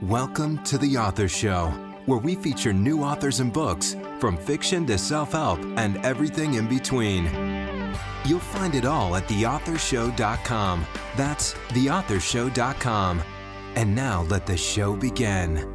Welcome to The Author Show, where we feature new authors and books, from fiction to self-help and everything in between. You'll find it all at theauthorshow.com. That's theauthorshow.com. And now let the show begin.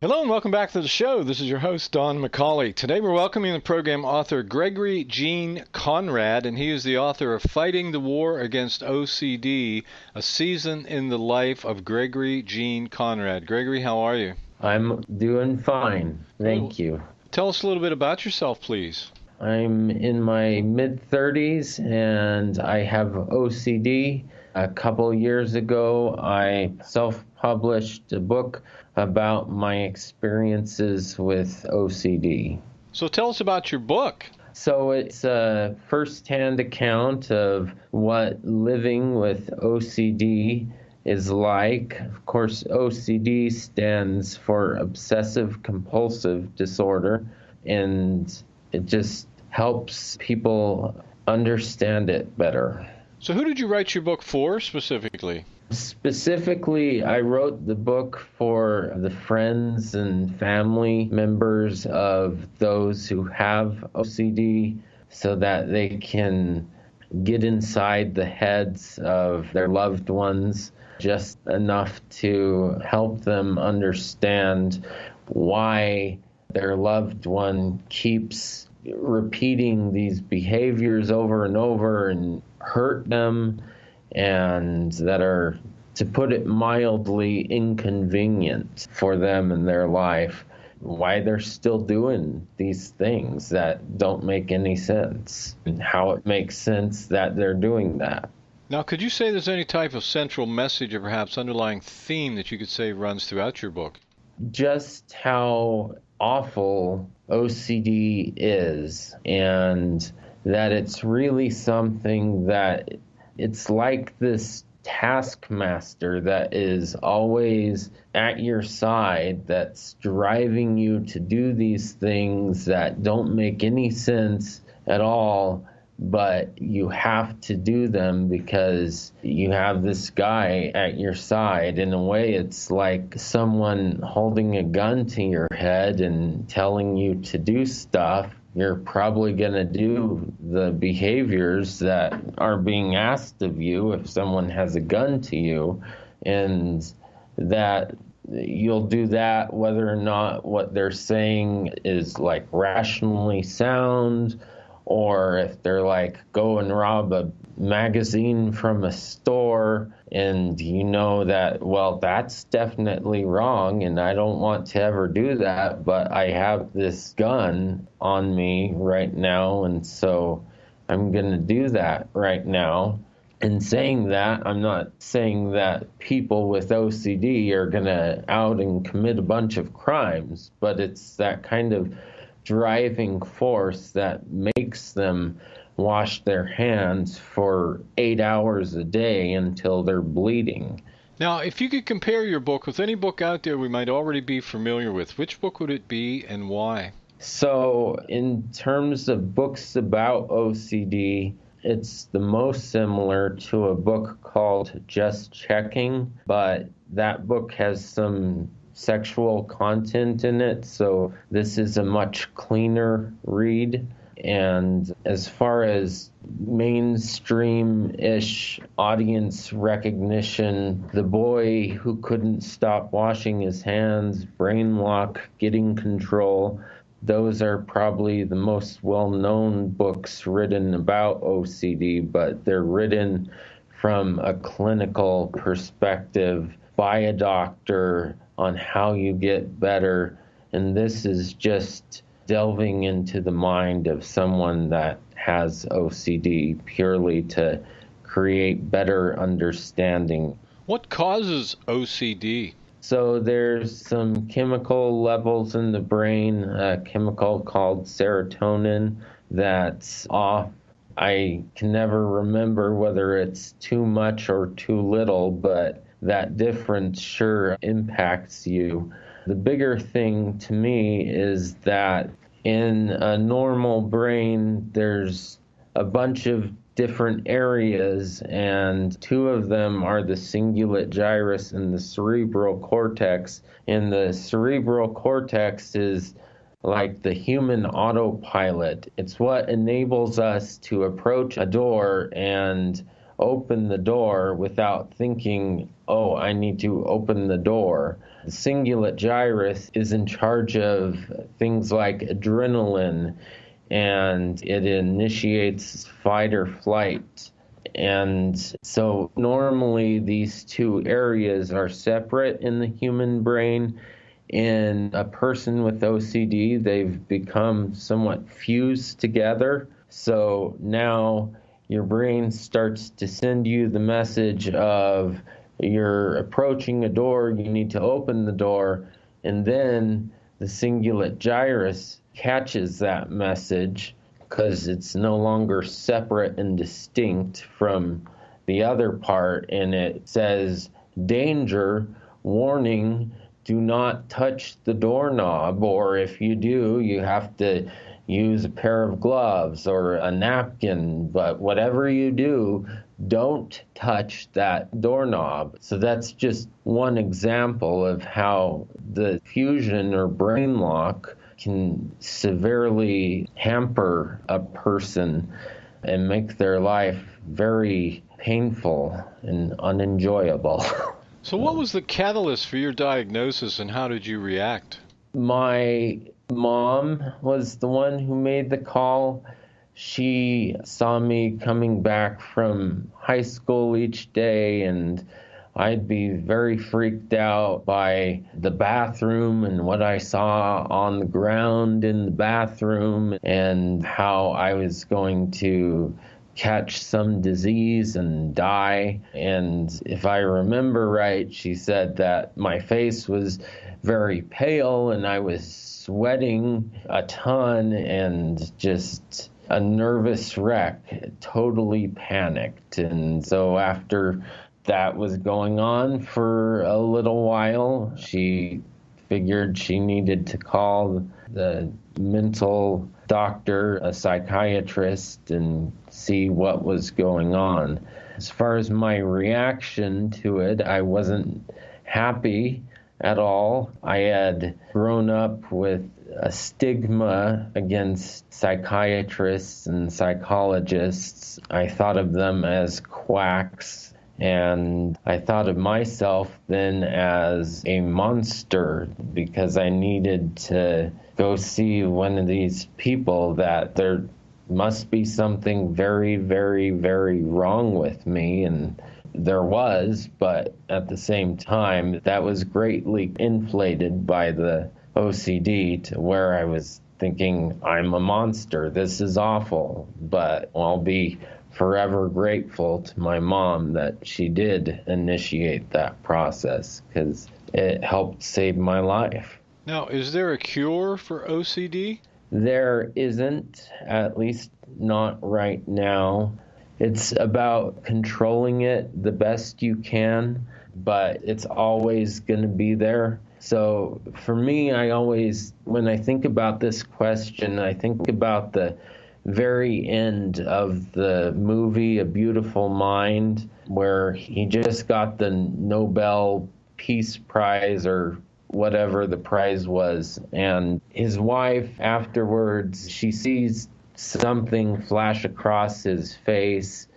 Hello and welcome back to the show. This is your host, Don McCauley. Today we're welcoming the program author Gregory Gene Conrad, and he is the author of Fighting the War Against OCD, A Season in the Life of Gregory Gene Conrad. Gregory, how are you? I'm doing fine. Thank you. Tell us a little bit about yourself, please. I'm in my mid-30s and I have OCD. A couple years ago, I self-published a book about my experiences with OCD. So tell us about your book. So it's a first-hand account of what living with OCD is like. Of course, OCD stands for obsessive compulsive disorder, and it just helps people understand it better. So who did you write your book for specifically? Specifically, I wrote the book for the friends and family members of those who have OCD so that they can get inside the heads of their loved ones just enough to help them understand why their loved one keeps repeating these behaviors over and over and hurt them, and that are, to put it mildly, inconvenient for them in their life, why they're still doing these things that don't make any sense, and how it makes sense that they're doing that. Now, could you say there's any type of central message or perhaps underlying theme that you could say runs throughout your book? Just how awful OCD is, and that it's really something that it's like this taskmaster that is always at your side, that's driving you to do these things that don't make any sense at all, but you have to do them because you have this guy at your side. In a way, it's like someone holding a gun to your head and telling you to do stuff. You're probably going to do the behaviors that are being asked of you if someone has a gun to you, and that you'll do that whether or not what they're saying is like rationally sound, or if they're like, go and rob a magazine from a store, and you know that, well, that's definitely wrong and I don't want to ever do that, but I have this gun on me right now, and so I'm going to do that right now. And saying that, I'm not saying that people with OCD are going to out and commit a bunch of crimes, but it's that kind of driving force that makes them wash their hands for 8 hours a day until they're bleeding. Now, if you could compare your book with any book out there we might already be familiar with, which book would it be and why? So in terms of books about OCD, it's the most similar to a book called Just Checking, but that book has some sexual content in it, so this is a much cleaner read. And as far as mainstream-ish audience recognition, The Boy Who Couldn't Stop Washing His Hands, Brain Lock, Getting Control, those are probably the most well-known books written about OCD, but they're written from a clinical perspective by a doctor on how you get better. And this is just delving into the mind of someone that has OCD purely to create better understanding. What causes OCD? So there's some chemical levels in the brain, a chemical called serotonin that's off. I can never remember whether it's too much or too little, but that difference sure impacts you. The bigger thing to me is that in a normal brain, there's a bunch of different areas, and two of them are the cingulate gyrus and the cerebral cortex. And the cerebral cortex is like the human autopilot. It's what enables us to approach a door and open the door without thinking, oh, I need to open the door. The cingulate gyrus is in charge of things like adrenaline, and it initiates fight or flight. And so normally these two areas are separate in the human brain. In a person with OCD, they've become somewhat fused together. So now your brain starts to send you the message of you're approaching a door, you need to open the door, and then the cingulate gyrus catches that message because it's no longer separate and distinct from the other part, and it says, danger, warning, do not touch the doorknob, or if you do, you have to use a pair of gloves or a napkin, but whatever you do, don't touch that doorknob. So that's just one example of how the fusion or brain lock can severely hamper a person and make their life very painful and unenjoyable. So what was the catalyst for your diagnosis, and how did you react? My mom was the one who made the call. She saw me coming back from high school each day, and I'd be very freaked out by the bathroom and what I saw on the ground in the bathroom and how I was going to catch some disease and die. And if I remember right, she said that my face was very pale and I was sweating a ton and just a nervous wreck, totally panicked. And so after that was going on for a little while, she figured she needed to call the mental doctor, a psychiatrist, and see what was going on. As far as my reaction to it, I wasn't happy at all. I had grown up with a stigma against psychiatrists and psychologists. I thought of them as quacks, and I thought of myself then as a monster because I needed to go see one of these people that there must be something very, very, very wrong with me. And there was, but at the same time, that was greatly inflated by the OCD to where I was thinking, I'm a monster, this is awful. But I'll be forever grateful to my mom that she did initiate that process because it helped save my life. Now, is there a cure for OCD? There isn't, at least not right now. It's about controlling it the best you can, but it's always going to be there. So for me, I always, when I think about this question, I think about the very end of the movie A Beautiful Mind, where he just got the Nobel Peace Prize or whatever the prize was. And his wife afterwards, she sees something flash across his face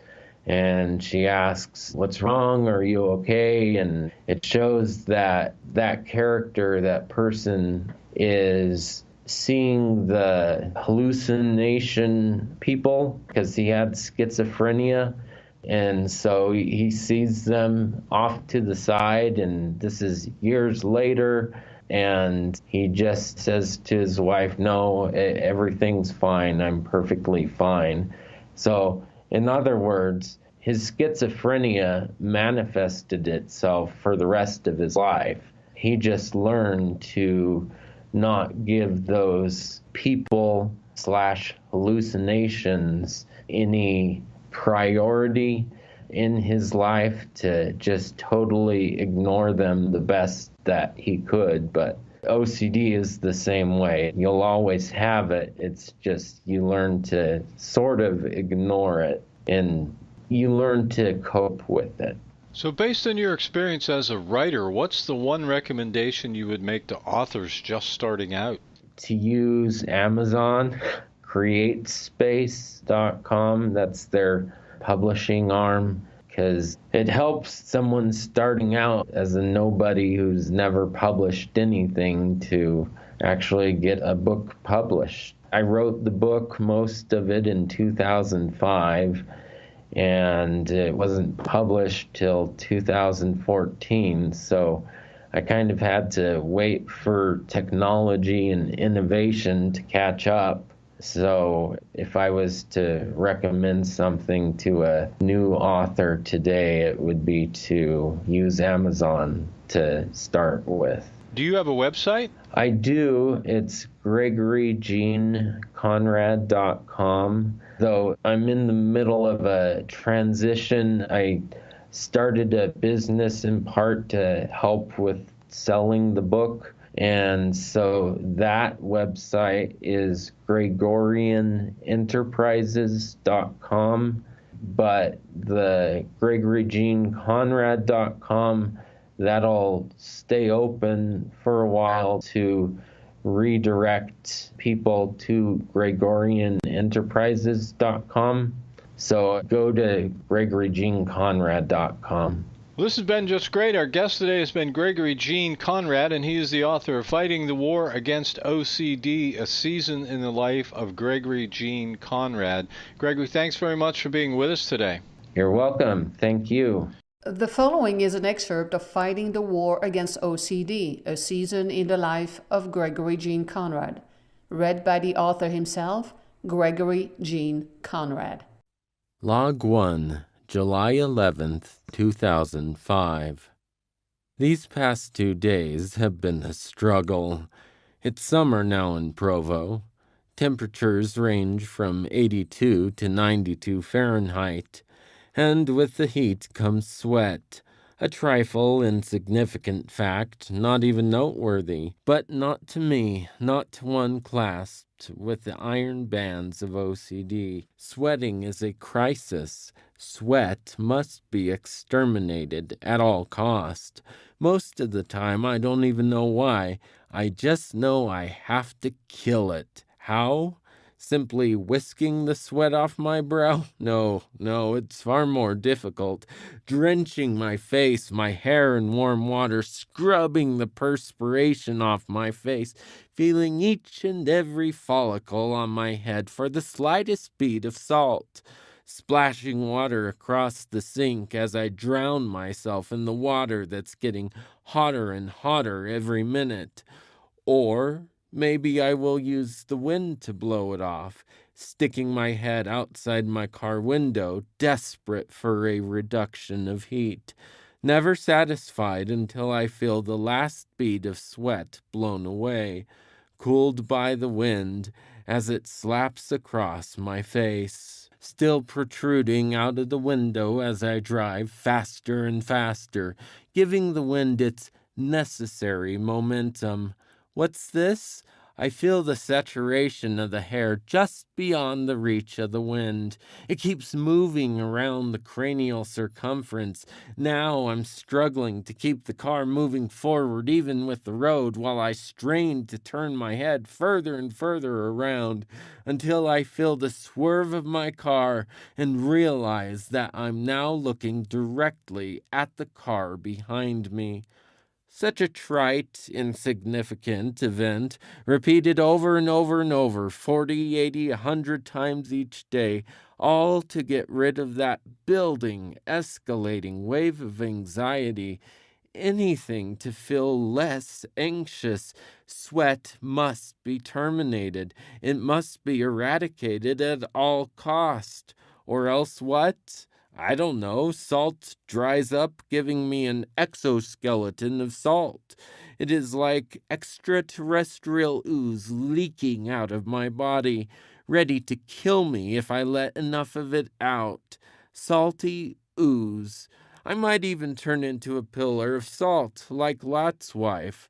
and she asks, what's wrong? Are you okay? And it shows that that character, that person is seeing the hallucination people because he had schizophrenia. And so he sees them off to the side, and this is years later, and he just says to his wife, no, everything's fine, I'm perfectly fine. So in other words, his schizophrenia manifested itself for the rest of his life. He just learned to not give those people / hallucinations any priority in his life, to just totally ignore them the best that he could. But OCD is the same way. You'll always have it. It's just you learn to sort of ignore it and you learn to cope with it. So based on your experience as a writer, what's the one recommendation you would make to authors just starting out? To use Amazon, createspace.com, that's their publishing arm, because it helps someone starting out as a nobody who's never published anything to actually get a book published. I wrote the book, most of it in 2005, and it wasn't published till 2014, so I kind of had to wait for technology and innovation to catch up. So if I was to recommend something to a new author today, it would be to use Amazon to start with. Do you have a website? I do. It's GregoryGeneConrad.com. Though I'm in the middle of a transition, I started a business in part to help with selling the book. And so that website is GregorianEnterprises.com. But the GregoryGeneConrad.com, that'll stay open for a while to redirect people to GregorianEnterprises.com. So go to GregoryGeneConrad.com. Well, this has been just great. Our guest today has been Gregory Gene Conrad, and he is the author of Fighting the War Against OCD, A Season in the Life of Gregory Gene Conrad. Gregory, thanks very much for being with us today. You're welcome. Thank you. The following is an excerpt of Fighting the War Against OCD, A Season in the Life of Gregory Gene Conrad, read by the author himself, Gregory Gene Conrad. Log 1, July 11th, 2005. These past 2 days have been a struggle. It's summer now in Provo. Temperatures range from 82 to 92 Fahrenheit. And with the heat comes sweat, a trifle insignificant fact, not even noteworthy, but not to me, not to one clasped with the iron bands of OCD. Sweating is a crisis. Sweat must be exterminated at all cost. Most of the time I don't even know why. I just know I have to kill it. How? Simply whisking the sweat off my brow? No, it's far more difficult. Drenching my face, my hair in warm water, scrubbing the perspiration off my face, feeling each and every follicle on my head for the slightest bead of salt. Splashing water across the sink as I drown myself in the water that's getting hotter and hotter every minute. Or maybe I will use the wind to blow it off, sticking my head outside my car window, desperate for a reduction of heat, never satisfied until I feel the last bead of sweat blown away, cooled by the wind as it slaps across my face, still protruding out of the window as I drive faster and faster, giving the wind its necessary momentum. What's this? I feel the saturation of the hair just beyond the reach of the wind. It keeps moving around the cranial circumference. Now I'm struggling to keep the car moving forward even with the road while I strain to turn my head further and further around until I feel the swerve of my car and realize that I'm now looking directly at the car behind me. Such a trite, insignificant event, repeated over and over and over, 40, 80, 100 times each day, all to get rid of that building, escalating wave of anxiety. Anything to feel less anxious. Sweat must be terminated. It must be eradicated at all cost. Or else what? I don't know. Salt dries up, giving me an exoskeleton of salt. It is like extraterrestrial ooze leaking out of my body, ready to kill me if I let enough of it out. Salty ooze. I might even turn into a pillar of salt, like Lot's wife.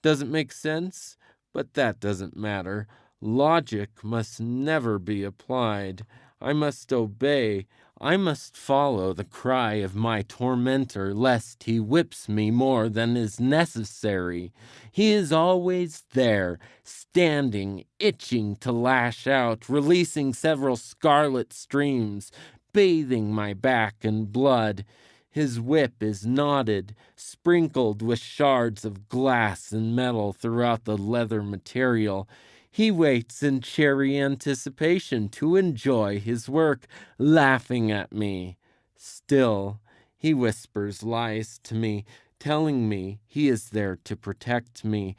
Doesn't make sense? But that doesn't matter. Logic must never be applied. I must obey. I must follow the cry of my tormentor, lest he whips me more than is necessary. He is always there, standing, itching to lash out, releasing several scarlet streams, bathing my back in blood. His whip is knotted, sprinkled with shards of glass and metal throughout the leather material. He waits in cheery anticipation to enjoy his work, laughing at me. Still, he whispers lies to me, telling me he is there to protect me.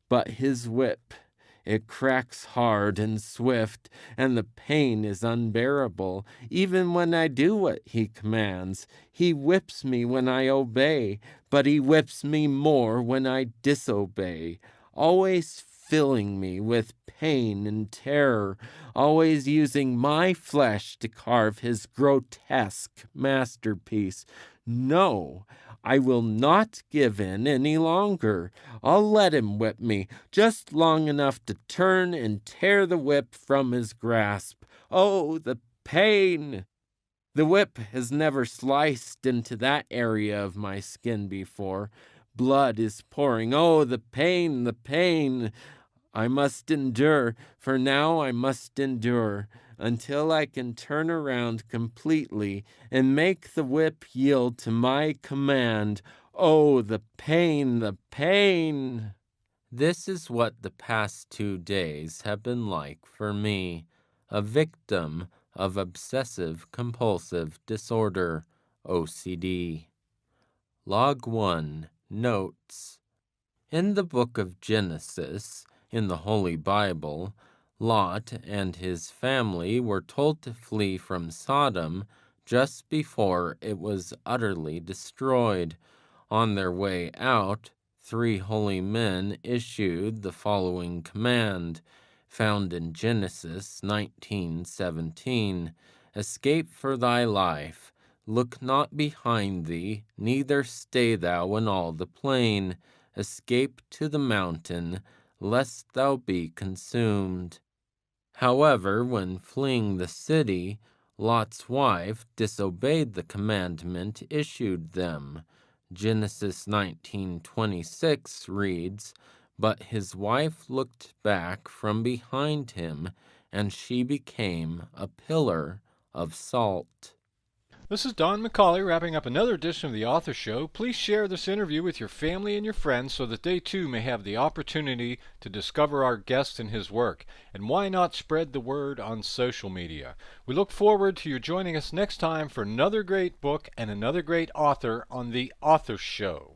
But his whip, it cracks hard and swift, and the pain is unbearable. Even when I do what he commands, he whips me when I obey, but he whips me more when I disobey, always filling me with pain and terror, always using my flesh to carve his grotesque masterpiece. No, I will not give in any longer. I'll let him whip me, just long enough to turn and tear the whip from his grasp. Oh, the pain! The whip has never sliced into that area of my skin before. Blood is pouring. Oh, the pain, the pain! I must endure, for now I must endure, until I can turn around completely and make the whip yield to my command. Oh, the pain, the pain! This is what the past 2 days have been like for me, a victim of obsessive-compulsive disorder, OCD. Log 1. Notes. In the book of Genesis, in the Holy Bible, Lot and his family were told to flee from Sodom just before it was utterly destroyed. On their way out, 3 holy men issued the following command, found in Genesis 19:17. Escape for thy life. Look not behind thee, neither stay thou in all the plain. Escape to the mountain, lest thou be consumed. However, when fleeing the city, Lot's wife disobeyed the commandment issued them. Genesis 19:26 reads, "But his wife looked back from behind him, and she became a pillar of salt." This is Don McCauley wrapping up another edition of the Author Show. Please share this interview with your family and your friends so that they too may have the opportunity to discover our guest and his work. And why not spread the word on social media? We look forward to you joining us next time for another great book and another great author on the Author Show.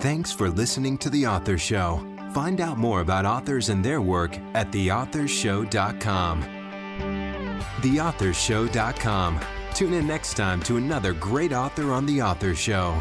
Thanks for listening to The Author Show. Find out more about authors and their work at theauthorshow.com. theauthorshow.com. Tune in next time to another great author on The Author Show.